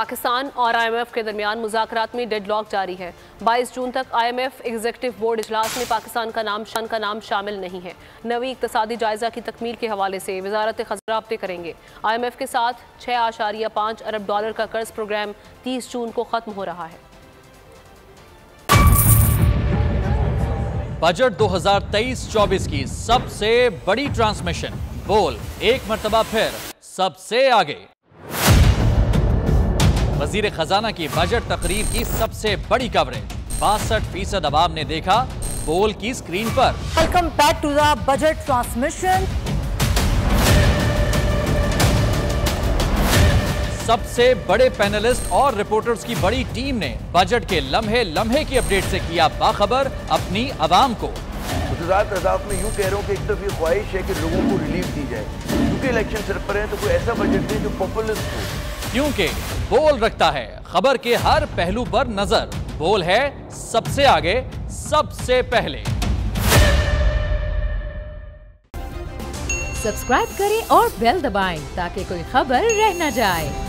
पाकिस्तान और IMF के दरमियान मुज़ाकरात में डेडलॉक जारी है। 22 जून तक IMF एग्जीक्यूटिव बोर्ड इजलास में पाकिस्तान का नाम शामिल नहीं है। नवी इक़्तिसादी जायजा की तकमील के हवाले से वजारत ख़ज़ाना रब्ते करेंगे। IMF के साथ $6.5 अरब का कर्ज प्रोग्राम 30 जून को ख़त्म हो रहा है। बजट 2023-24 की सबसे बड़ी ट्रांसमिशन, बोल एक मर्तबा फिर सबसे आगे। वजीर खजाना की बजट तकरीर की सबसे बड़ी कवरेज, 62% अवाम ने देखा बोल की स्क्रीन पर। Welcome back to the budget transmission. सबसे बड़े पैनलिस्ट और रिपोर्टर्स की बड़ी टीम ने बजट के लम्हे लम्हे की अपडेट से किया बाखबर अपनी अवाम को। में यूं कह रहा हूं कि एक तरफ ये ख्वाहिश है कि लोगों को रिलीफ दी जाए, क्योंकि इलेक्शन सर पर है, तो कोई ऐसा बजट दे जो पॉपुलिस्ट हो, क्योंकि बोल रखता है खबर के हर पहलू पर नजर। बोल है सबसे आगे, सबसे पहले। सब्सक्राइब करें और बेल दबाएं ताकि कोई खबर रह न जाए।